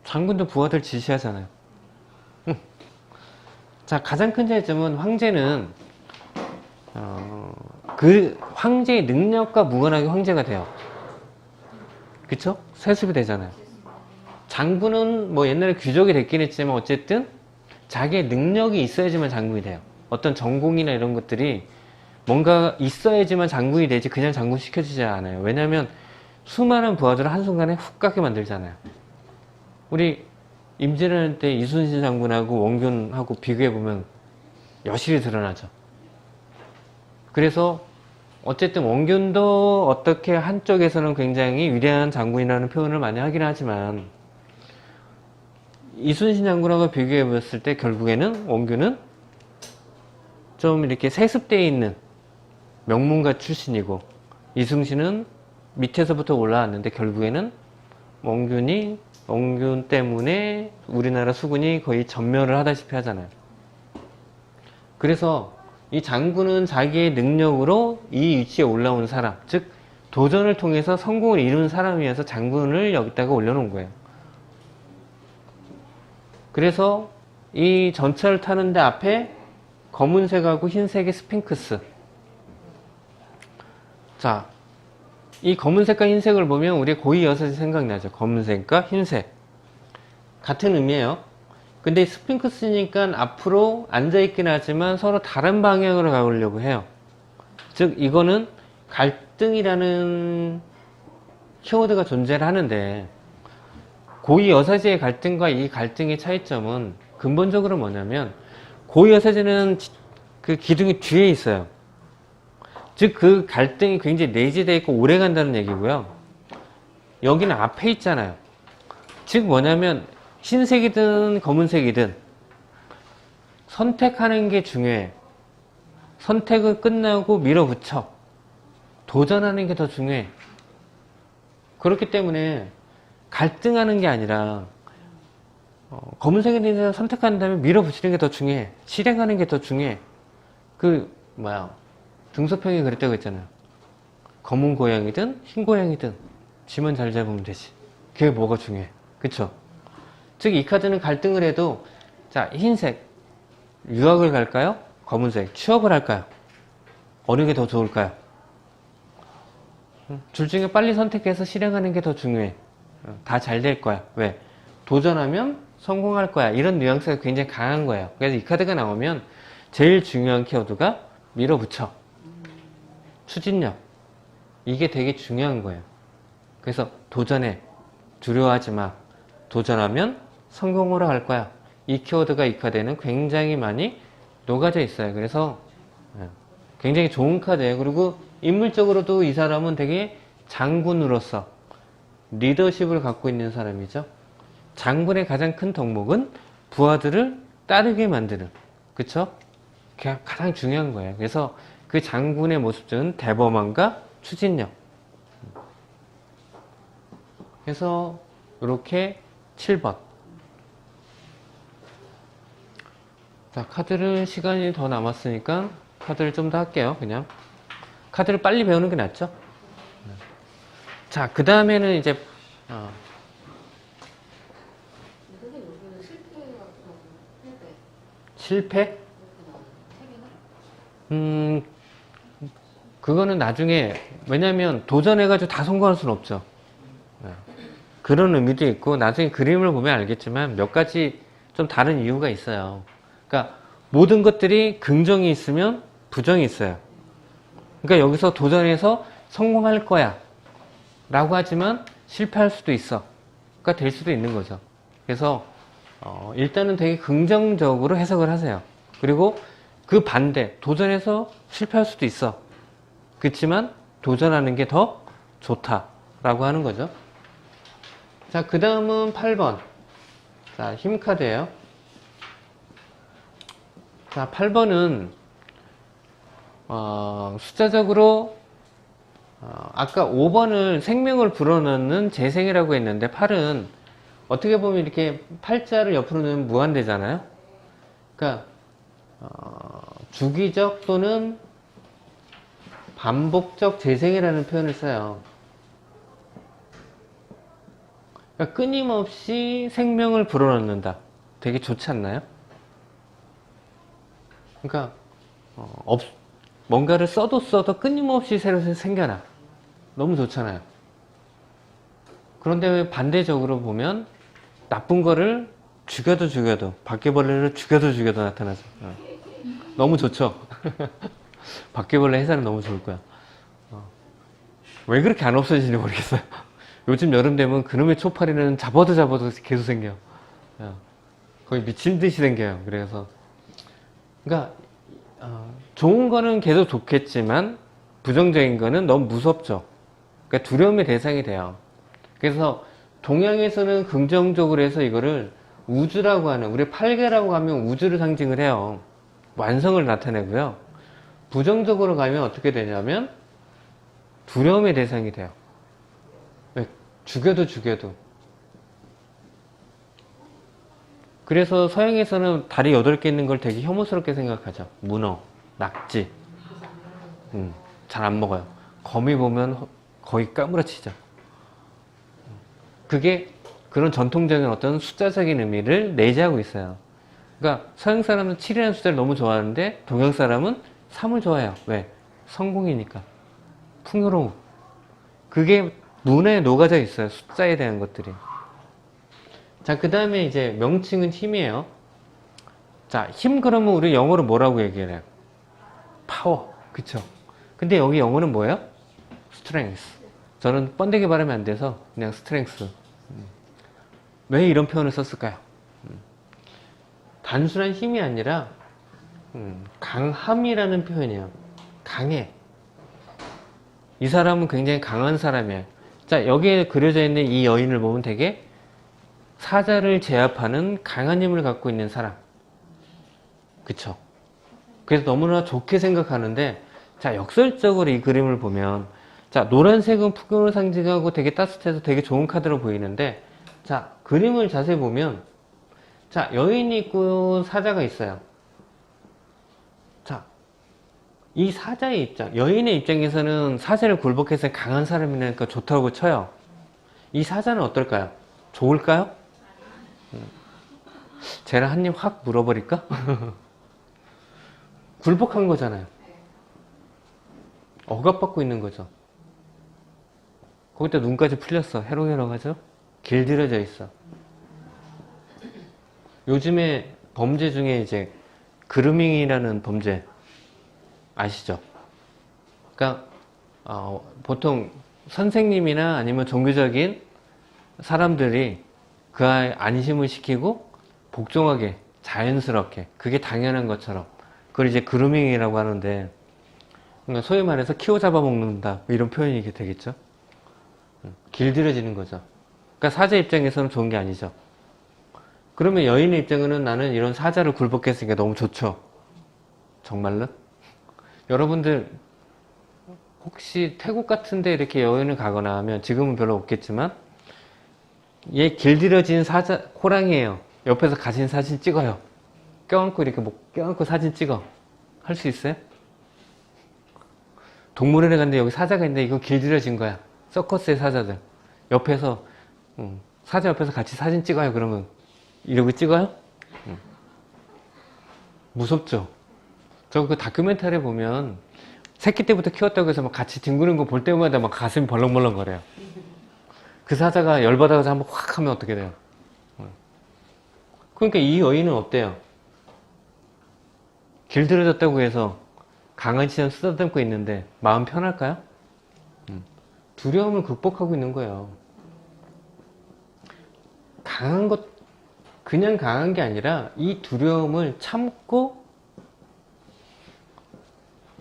장군도 부하들 지시하잖아요. 자, 가장 큰 차이점은 황제는 그 황제의 능력과 무관하게 황제가 돼요. 그쵸? 세습이 되잖아요. 장군은 뭐 옛날에 귀족이 됐긴 했지만 어쨌든 자기의 능력이 있어야지만 장군이 돼요. 어떤 전공이나 이런 것들이 뭔가 있어야지만 장군이 되지 그냥 장군 시켜주지 않아요. 왜냐하면 수많은 부하들을 한순간에 훅 가게 만들잖아요. 우리 임진왜란 때 이순신 장군하고 원균하고 비교해보면 여실히 드러나죠. 그래서 어쨌든 원균도 어떻게 한쪽에서는 굉장히 위대한 장군이라는 표현을 많이 하긴 하지만 이순신 장군하고 비교해봤을 때 결국에는 원균은 좀 이렇게 세습되어 있는 명문가 출신이고 이순신은 밑에서부터 올라왔는데 결국에는 멍균 때문에 우리나라 수군이 거의 전멸을 하다시피 하잖아요. 그래서 이 장군은 자기의 능력으로 이 위치에 올라온 사람, 즉 도전을 통해서 성공을 이룬 사람이어서 장군을 여기다가 올려놓은 거예요. 그래서 이 전차를 타는데 앞에 검은색하고 흰색의 스핑크스. 자, 이 검은색과 흰색을 보면 우리 고위 여섯이 생각나죠. 검은색과 흰색. 같은 의미예요. 근데 스핑크스니까 앞으로 앉아있긴 하지만 서로 다른 방향으로 가려고 해요. 즉, 이거는 갈등이라는 키워드가 존재를 하는데, 고위 여사제의 갈등과 이 갈등의 차이점은 근본적으로 뭐냐면, 고위 여사제는 그 기둥이 뒤에 있어요. 즉, 그 갈등이 굉장히 내재되어 있고 오래 간다는 얘기고요. 여기는 앞에 있잖아요. 즉, 뭐냐면, 흰색이든 검은색이든 선택하는 게 중요해. 선택을 끝나고 밀어붙여. 도전하는 게 더 중요해. 그렇기 때문에 갈등하는 게 아니라 검은색에 대해서 선택한 다음에 밀어붙이는 게 더 중요해. 실행하는 게 더 중요해. 등소평이 그랬다고 했잖아요. 검은 고양이든 흰 고양이든 쥐만 잘 잡으면 되지. 그게 뭐가 중요해. 그쵸? 즉, 이 카드는 갈등을 해도, 자, 흰색, 유학을 갈까요? 검은색, 취업을 할까요? 어느 게 더 좋을까요? 둘 중에 빨리 선택해서 실행하는 게 더 중요해. 다 잘 될 거야. 왜? 도전하면 성공할 거야. 이런 뉘앙스가 굉장히 강한 거예요. 그래서 이 카드가 나오면 제일 중요한 키워드가 밀어붙여. 추진력. 이게 되게 중요한 거예요. 그래서 도전해. 두려워하지 마. 도전하면 성공으로 갈 거야. 이 키워드가 이 카드에는 굉장히 많이 녹아져 있어요. 그래서 굉장히 좋은 카드예요. 그리고 인물적으로도 이 사람은 되게 장군으로서 리더십을 갖고 있는 사람이죠. 장군의 가장 큰 덕목은 부하들을 따르게 만드는, 그쵸? 그게 가장 중요한 거예요. 그래서 그 장군의 모습은 대범함과 추진력. 그래서 이렇게 7번. 자, 카드를 시간이 더 남았으니까 카드를 좀 더 할게요. 그냥 카드를 빨리 배우는 게 낫죠. 자, 그 다음에는 이제 실패? 그거는 나중에, 왜냐면 도전해가지고 다 성공할 수는 없죠. 그런 의미도 있고, 나중에 그림을 보면 알겠지만 몇 가지 좀 다른 이유가 있어요. 그러니까 모든 것들이 긍정이 있으면 부정이 있어요. 그러니까 여기서 도전해서 성공할 거야 라고 하지만 실패할 수도 있어. 그러니까 될 수도 있는 거죠. 그래서 일단은 되게 긍정적으로 해석을 하세요. 그리고 그 반대, 도전해서 실패할 수도 있어. 그렇지만 도전하는 게 더 좋다라고 하는 거죠. 자, 그 다음은 8번. 자, 힘카드예요. 자, 8번은 숫자적으로 아까 5번을 생명을 불어넣는 재생이라고 했는데 8은 어떻게 보면 이렇게 팔자를 옆으로 넣으면 무한대잖아요. 그러니까 주기적 또는 반복적 재생이라는 표현을 써요. 그러니까 끊임없이 생명을 불어넣는다. 되게 좋지 않나요? 그러니까 뭔가를 써도 끊임없이 새로 생겨나. 너무 좋잖아요. 그런데 반대적으로 보면 나쁜 거를 죽여도 바퀴벌레를 죽여도 나타나죠. 너무 좋죠. 바퀴벌레 해산은 너무 좋을 거야. 왜 그렇게 안 없어지는지 모르겠어요. 요즘 여름 되면 그놈의 초파리는 잡아도 계속 생겨. 거의 미친 듯이 생겨요. 그래서 그러니까 좋은 거는 계속 좋겠지만 부정적인 거는 너무 무섭죠. 그러니까 두려움의 대상이 돼요. 그래서 동양에서는 긍정적으로 해서 이거를 우주라고 하는, 우리 팔개라고 하면 우주를 상징을 해요. 완성을 나타내고요. 부정적으로 가면 어떻게 되냐면 두려움의 대상이 돼요. 왜? 죽여도 그래서 서양에서는 다리 8개 있는 걸 되게 혐오스럽게 생각하죠. 문어, 낙지. 잘 안 먹어요. 거미 보면 거의 까무러치죠. 그게 그런 전통적인 어떤 숫자적인 의미를 내재하고 있어요. 그러니까 서양 사람은 7이라는 숫자를 너무 좋아하는데 동양 사람은 3을 좋아해요. 왜? 성공이니까. 풍요로움. 그게 문화에 녹아져 있어요. 숫자에 대한 것들이. 자, 그 다음에 이제 명칭은 힘이에요. 자, 힘 그러면 우리 영어로 뭐라고 얘기해요? 파워. 그쵸? 근데 여기 영어는 뭐예요? strength. 저는 번데기 발음이 안 돼서 그냥 strength. 왜 이런 표현을 썼을까요? 단순한 힘이 아니라 강함이라는 표현이에요. 강해. 이 사람은 굉장히 강한 사람이에요. 자, 여기에 그려져 있는 이 여인을 보면 되게 사자를 제압하는 강한 힘을 갖고 있는 사람. 그쵸? 그래서 너무나 좋게 생각하는데, 자, 역설적으로 이 그림을 보면, 자, 노란색은 풍요를 상징하고 되게 따뜻해서 되게 좋은 카드로 보이는데, 자, 그림을 자세히 보면, 자, 여인이 있고 사자가 있어요. 자, 이 사자의 입장, 여인의 입장에서는 사자를 굴복해서 강한 사람이니까 좋다고 쳐요. 이 사자는 어떨까요? 좋을까요? 쟤를 한 입 확 물어버릴까? 굴복한 거잖아요. 억압받고 있는 거죠. 거기다 눈까지 풀렸어. 해롱해롱하죠? 길들여져 있어. 요즘에 범죄 중에 이제 그루밍이라는 범죄 아시죠? 그러니까 보통 선생님이나 아니면 종교적인 사람들이 그 아이 안심을 시키고 복종하게 자연스럽게 그게 당연한 것처럼 그걸 이제 그루밍이라고 하는데, 그러니까 소위 말해서 키워 잡아먹는다 이런 표현이 되겠죠. 길들여지는 거죠. 그러니까 사자 입장에서는 좋은 게 아니죠. 그러면 여인의 입장에는 나는 이런 사자를 굴복했으니까 너무 좋죠. 정말로? 여러분들 혹시 태국 같은데 이렇게 여행을 가거나 하면, 지금은 별로 없겠지만, 얘 길들여진 사자 호랑이에요. 옆에서 가신 사진 찍어요. 껴안고 이렇게 껴안고 사진 찍어. 할 수 있어요? 동물원에 갔는데 여기 사자가 있는데 이거 길들여진 거야. 서커스의 사자들 옆에서 사자 옆에서 같이 사진 찍어요. 그러면 이러고 찍어요? 무섭죠? 저 그 다큐멘터리 보면 새끼 때부터 키웠다고 해서 막 같이 뒹구는 거 볼 때마다 막 가슴이 벌렁벌렁 거려요. 그 사자가 열받아서 한번 확 하면 어떻게 돼요? 그러니까 이 여인은 어때요? 길들여졌다고 해서 강아지처럼 쓰다듬고 있는데 마음 편할까요? 두려움을 극복하고 있는 거예요. 강한 것, 그냥 강한 게 아니라 이 두려움을 참고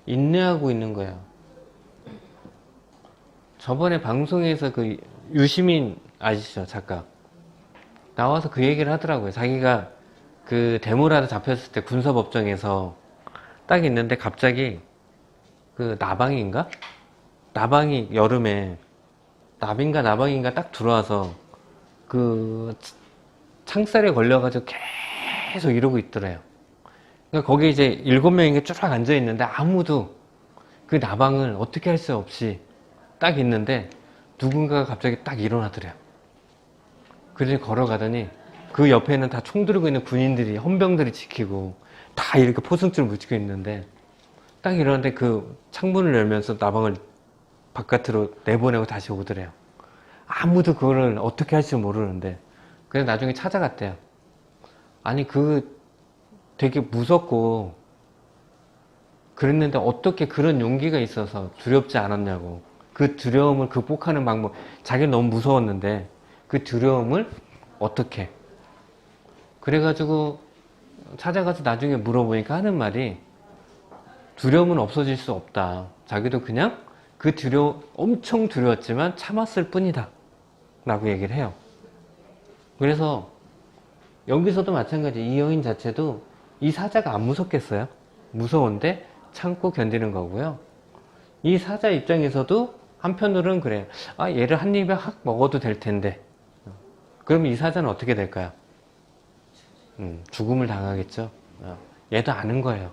인내하고 있는 거예요. 저번에 방송에서 그 유시민 아시죠? 작가. 나와서 그 얘기를 하더라고요. 자기가 그 데모라도 잡혔을 때 군사법정에서 딱 있는데 갑자기 그 나방인가? 나방이 여름에 나비인가 나방인가 딱 들어와서 그 창살에 걸려가지고 계속 이러고 있더래요. 그러니까 거기 이제 7명이 쭉 앉아 있는데 아무도 그 나방을 어떻게 할 수 없이 딱 있는데 누군가가 갑자기 딱 일어나더래요. 그래서 걸어가더니 그 옆에는 다 총 들고 있는 군인들이, 헌병들이 지키고 다 이렇게 포승줄 붙이고 있는데 딱 일어났는데 그 창문을 열면서 나방을 바깥으로 내보내고 다시 오더래요. 아무도 그거를 어떻게 할지 모르는데. 그래서 나중에 찾아갔대요. 아니 그 되게 무섭고 그랬는데 어떻게 그런 용기가 있어서 두렵지 않았냐고. 그 두려움을 극복하는 방법, 자기는 너무 무서웠는데 그 두려움을 어떻게. 그래가지고 찾아가서 나중에 물어보니까 하는 말이, 두려움은 없어질 수 없다. 자기도 그냥 그 엄청 두려웠지만 참았을 뿐이다 라고 얘기를 해요. 그래서 여기서도 마찬가지. 이 여인 자체도 이 사자가 안 무섭겠어요? 무서운데 참고 견디는 거고요. 이 사자 입장에서도 한편으로는 그래요. 아, 얘를 한 입에 확 먹어도 될 텐데. 그럼 이 사자는 어떻게 될까요? 죽음을 당하겠죠. 얘도 아는 거예요.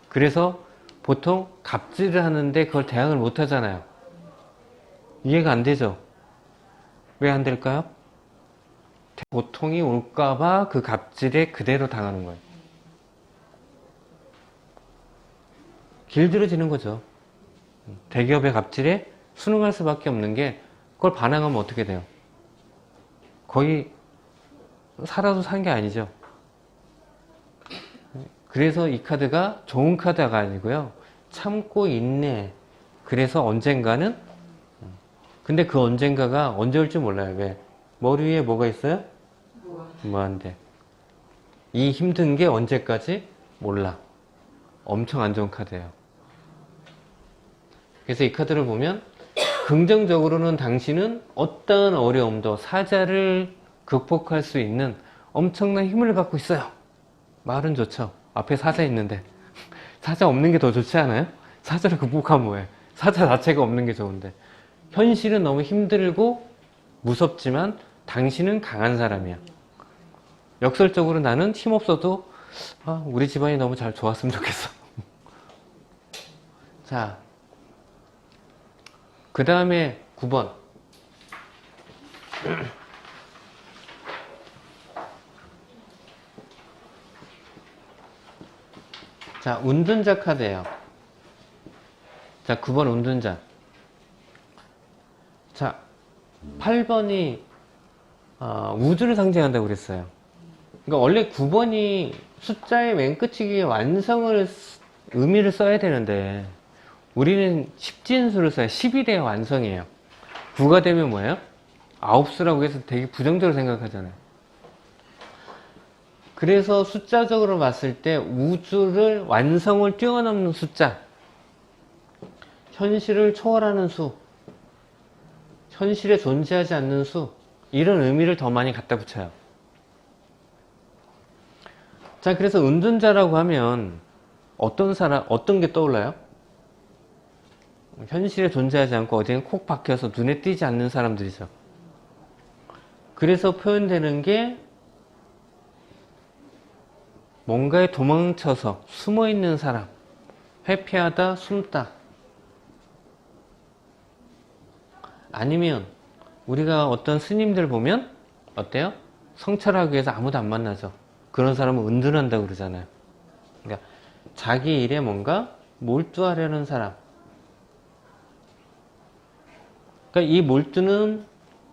그래서 보통 갑질을 하는데 그걸 대항을 못 하잖아요. 이해가 안 되죠? 왜 안 될까요? 고통이 올까봐 그 갑질에 그대로 당하는 거예요. 길들여지는 거죠. 대기업의 갑질에 순응할 수밖에 없는 게, 그걸 반항하면 어떻게 돼요? 거의 살아도 산 게 아니죠. 그래서 이 카드가 좋은 카드가 아니고요. 참고 인내. 그래서 언젠가는, 근데 그 언젠가가 언제 올지 몰라요. 왜? 머리 위에 뭐가 있어요? 무한대. 이 힘든 게 언제까지? 몰라. 엄청 안 좋은 카드예요. 그래서 이 카드를 보면 긍정적으로는 당신은 어떠한 어려움도 사자를 극복할 수 있는 엄청난 힘을 갖고 있어요. 말은 좋죠. 앞에 사자 있는데 사자 없는 게 더 좋지 않아요? 사자를 극복하면 뭐해? 사자 자체가 없는 게 좋은데. 현실은 너무 힘들고 무섭지만 당신은 강한 사람이야. 역설적으로 나는 힘없어도 우리 집안이 너무 잘 좋았으면 좋겠어. 자, 그 다음에 9번. 자, 운둔자 카드예요. 자, 9번 운둔자. 자, 8번이 우주를 상징한다고 그랬어요. 그러니까 원래 9번이 숫자의 맨 끝이기에 완성을 의미를 써야 되는데 우리는 십진수를 써요. 10이 돼야 완성이에요. 9가 되면 뭐예요? 9수라고 해서 되게 부정적으로 생각하잖아요. 그래서 숫자적으로 봤을 때 우주를 완성을 뛰어넘는 숫자, 현실을 초월하는 수, 현실에 존재하지 않는 수, 이런 의미를 더 많이 갖다 붙여요. 자, 그래서 운둔자라고 하면 어떤 사람, 어떤 게 떠올라요? 현실에 존재하지 않고 어디에 콕 박혀서 눈에 띄지 않는 사람들이죠. 그래서 표현되는 게 뭔가에 도망쳐서 숨어있는 사람, 회피하다, 숨다. 아니면 우리가 어떤 스님들 보면 어때요? 성찰하기 위해서 아무도 안 만나죠. 그런 사람은 은둔한다고 그러잖아요. 그러니까 자기 일에 뭔가 몰두하려는 사람. 그러니까 이 몰두는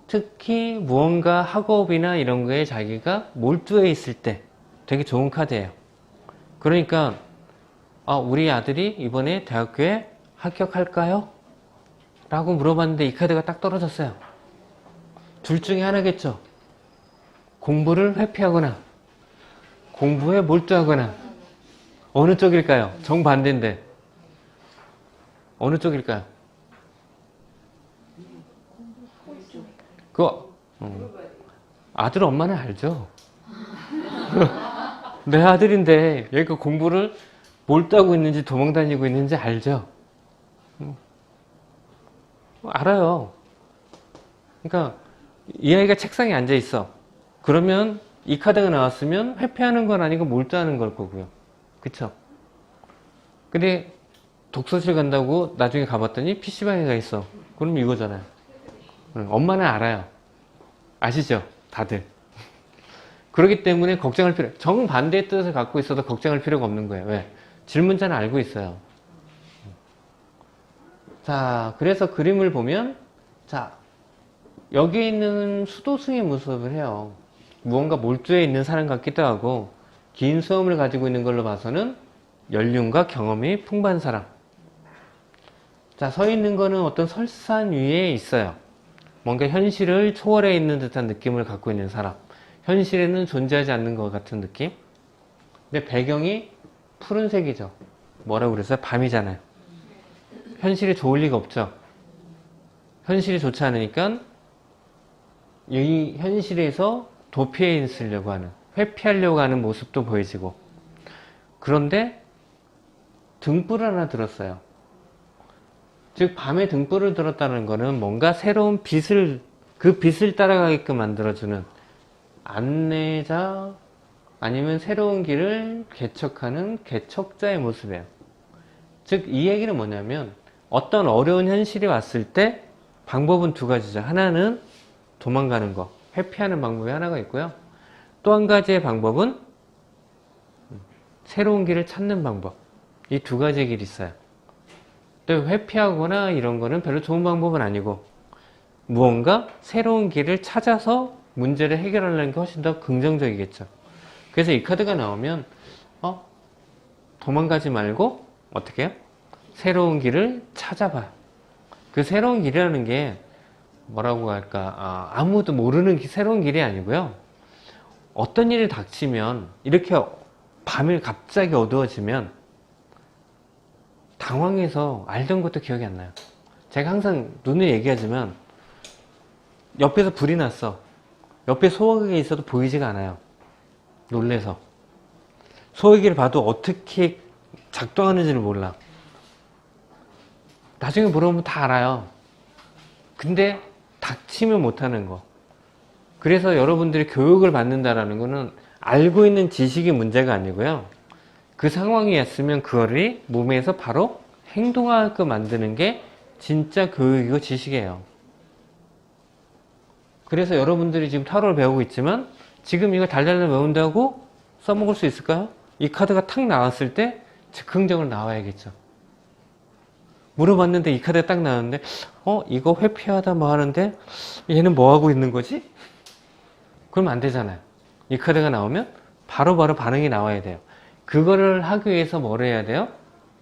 특히 무언가 학업이나 이런 거에 자기가 몰두해 있을 때 되게 좋은 카드예요. 그러니까 우리 아들이 이번에 대학교에 합격할까요? 라고 물어봤는데 이 카드가 딱 떨어졌어요. 둘 중에 하나겠죠. 공부를 회피하거나 공부에 몰두하거나. 어느 쪽일까요? 정반대인데 어느 쪽일까요? 그거 아들 엄마는 알죠. 내 아들인데 얘가 공부를 몰두하고 있는지 도망다니고 있는지 알죠. 알아요. 그러니까 이 아이가 책상에 앉아 있어. 그러면 이 카드가 나왔으면 회피하는 건 아니고 몰두하는 걸 거고요. 그쵸? 근데 독서실 간다고 나중에 가봤더니 PC방에 가 있어. 그럼 이거잖아요. 엄마는 알아요. 아시죠? 다들. 그렇기 때문에 걱정할 필요, 정반대의 뜻을 갖고 있어도 걱정할 필요가 없는 거예요. 왜? 질문자는 알고 있어요. 자, 그래서 그림을 보면, 자, 여기 있는 수도승의 모습을 해요. 무언가 몰두해 있는 사람 같기도 하고, 긴 수염을 가지고 있는 걸로 봐서는 연륜과 경험이 풍부한 사람. 자, 서 있는 거는 어떤 설산 위에 있어요. 뭔가 현실을 초월해 있는 듯한 느낌을 갖고 있는 사람. 현실에는 존재하지 않는 것 같은 느낌. 근데 배경이 푸른색이죠. 뭐라고 그랬어요? 밤이잖아요. 현실이 좋을 리가 없죠. 현실이 좋지 않으니까 이 현실에서 도피해 있으려고 하는, 회피하려고 하는 모습도 보여지고. 그런데 등불을 하나 들었어요. 즉 밤에 등불을 들었다는 것은 뭔가 새로운 빛을, 그 빛을 따라가게끔 만들어주는 안내자, 아니면 새로운 길을 개척하는 개척자의 모습이에요. 즉, 이 얘기는 뭐냐면 어떤 어려운 현실이 왔을 때 방법은 두 가지죠. 하나는 도망가는 거, 회피하는 방법이 하나가 있고요. 또 한 가지의 방법은 새로운 길을 찾는 방법. 이 두 가지의 길이 있어요. 또 회피하거나 이런 거는 별로 좋은 방법은 아니고 무언가 새로운 길을 찾아서 문제를 해결하려는 게 훨씬 더 긍정적이겠죠. 그래서 이 카드가 나오면 도망가지 말고 어떻게 해요? 새로운 길을 찾아봐. 그 새로운 길이라는 게 뭐라고 할까? 아무도 모르는 새로운 길이 아니고요. 어떤 일이 닥치면 이렇게 밤에 갑자기 어두워지면 당황해서 알던 것도 기억이 안 나요. 제가 항상 눈을 얘기하지만 옆에서 불이 났어. 옆에 소화기가 있어도 보이지가 않아요. 놀래서. 소화기를 봐도 어떻게 작동하는지를 몰라. 나중에 물어보면 다 알아요. 근데 닥치면 못하는 거. 그래서 여러분들이 교육을 받는다라는 거는 알고 있는 지식이 문제가 아니고요. 그 상황이 왔으면 그거를 몸에서 바로 행동하게끔 만드는 게 진짜 교육이고 지식이에요. 그래서 여러분들이 지금 타로를 배우고 있지만 지금 이거 달달달 외운다고 써먹을 수 있을까요? 이 카드가 탁 나왔을 때 즉흥적으로 나와야겠죠. 물어봤는데 이 카드가 딱 나왔는데 이거 회피하다 뭐 하는데 얘는 뭐 하고 있는 거지? 그럼 안 되잖아요. 이 카드가 나오면 바로바로 반응이 나와야 돼요. 그거를 하기 위해서 뭘 해야 돼요?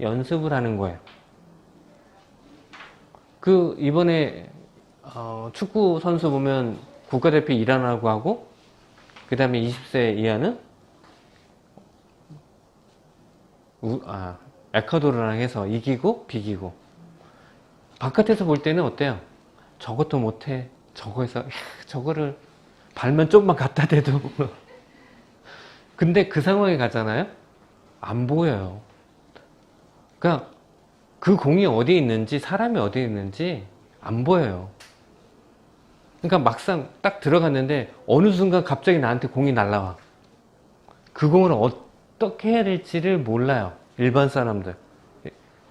연습을 하는 거예요. 이번에 축구 선수 보면 국가대표 일환하고 하고 그 다음에 20세 이하는 에콰도르랑 해서 이기고 비기고 바깥에서 볼 때는 어때요? 저것도 못해. 저거에서 저거를 발만 좀만 갖다 대도 근데 그 상황에 가잖아요? 안 보여요. 그러니까 그 공이 어디에 있는지 사람이 어디에 있는지 안 보여요. 그러니까 막상 딱 들어갔는데 어느 순간 갑자기 나한테 공이 날라와. 그 공을 어떻게 해야 될지를 몰라요. 일반 사람들.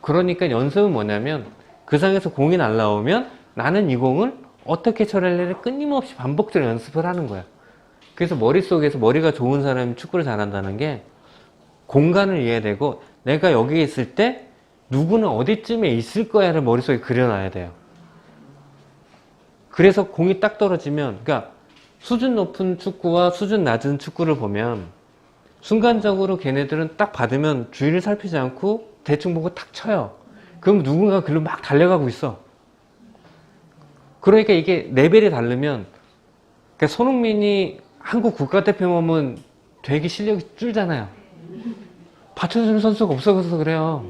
그러니까 연습은 뭐냐면 그 상에서 공이 날라오면 나는 이 공을 어떻게 처리할래를 끊임없이 반복적으로 연습을 하는 거야. 그래서 머릿속에서 머리가 좋은 사람이 축구를 잘한다는 게 공간을 이해되고 내가 여기에 있을 때 누구는 어디쯤에 있을 거야를 머릿속에 그려놔야 돼요. 그래서 공이 딱 떨어지면 그러니까 수준 높은 축구와 수준 낮은 축구를 보면 순간적으로 걔네들은 딱 받으면 주위를 살피지 않고 대충 보고 탁 쳐요. 그럼 누군가 글로 막 달려가고 있어. 그러니까 이게 레벨이 다르면 그러니까 손흥민이 한국 국가대표 오면 되게 실력이 줄잖아요. 받쳐주는 선수가 없어서 그래요.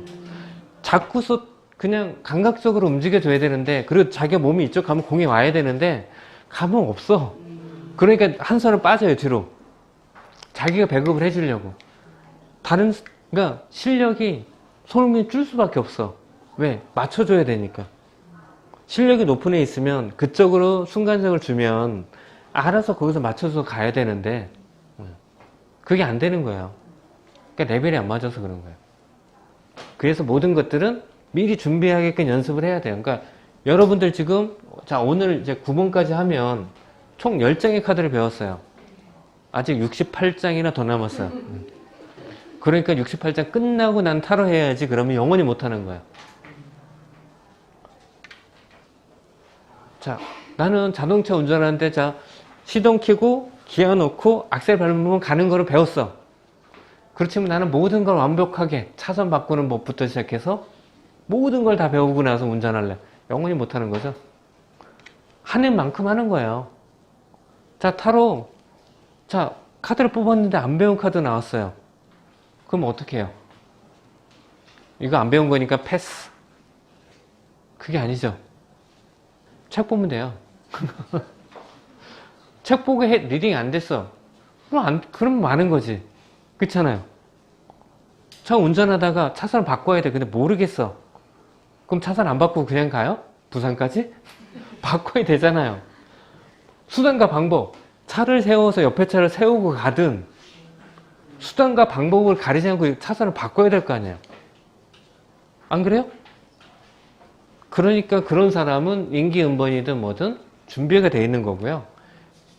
자꾸서 그냥 감각적으로 움직여줘야 되는데 그리고 자기가 몸이 이쪽 가면 공이 와야 되는데 가면 없어. 그러니까 한 손은 빠져요 뒤로. 자기가 배급을 해주려고. 그러니까 실력이 손흥민이 줄 수밖에 없어. 왜? 맞춰줘야 되니까. 실력이 높은 애 있으면 그쪽으로 순간적으로 주면 알아서 거기서 맞춰서 가야 되는데 그게 안 되는 거예요. 그러니까 레벨이 안 맞아서 그런 거예요. 그래서 모든 것들은 미리 준비하게끔 연습을 해야 돼요. 그러니까 여러분들 지금 오늘 이제 9번까지 하면 총 10장의 카드를 배웠어요. 아직 68장이나 더 남았어요. 그러니까 68장 끝나고 난 타로 해야지 그러면 영원히 못하는 거예요. 자, 나는 자동차 운전하는데 시동 켜고 기어 놓고 악셀 밟으면 가는 거를 배웠어. 그렇지만 나는 모든 걸 완벽하게 차선 바꾸는 법부터 시작해서 모든 걸 다 배우고 나서 운전할래. 영원히 못하는 거죠. 하는 만큼 하는 거예요. 자, 타로. 자, 카드를 뽑았는데 안 배운 카드 나왔어요. 그럼 어떻게 해요? 이거 안 배운 거니까 패스. 그게 아니죠. 책 보면 돼요. 책 보고 리딩이 안 됐어. 그럼 많은 거지. 그렇잖아요. 차 운전하다가 차선을 바꿔야 돼. 근데 모르겠어. 그럼 차선 안 바꾸고 그냥 가요? 부산까지? 바꿔야 되잖아요. 수단과 방법. 차를 세워서 옆에 차를 세우고 가든 수단과 방법을 가리지 않고 차선을 바꿔야 될 거 아니에요. 안 그래요? 그러니까 그런 사람은 임기응변이든 뭐든 준비가 돼 있는 거고요.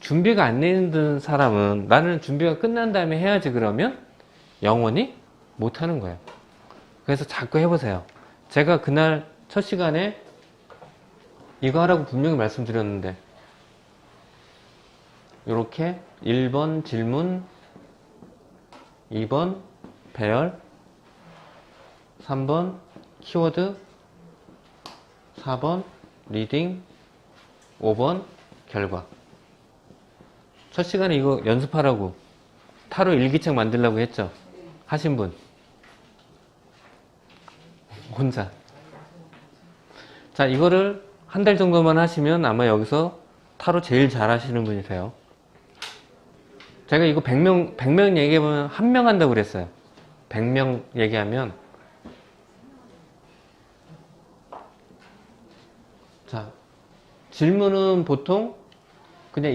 준비가 안 돼 있는 사람은 나는 준비가 끝난 다음에 해야지 그러면 영원히 못 하는 거예요. 그래서 자꾸 해보세요. 제가 그날 첫 시간에 이거 하라고 분명히 말씀드렸는데 이렇게 1번 질문, 2번 배열, 3번 키워드, 4번 리딩, 5번 결과. 첫 시간에 이거 연습하라고 타로 일기책 만들라고 했죠? 하신 분? 혼자. 자, 이거를 한 달 정도만 하시면 아마 여기서 타로 제일 잘 하시는 분이세요. 제가 이거 100명 얘기해보면 한 명 한다고 그랬어요. 100명 얘기하면. 자, 질문은 보통 그냥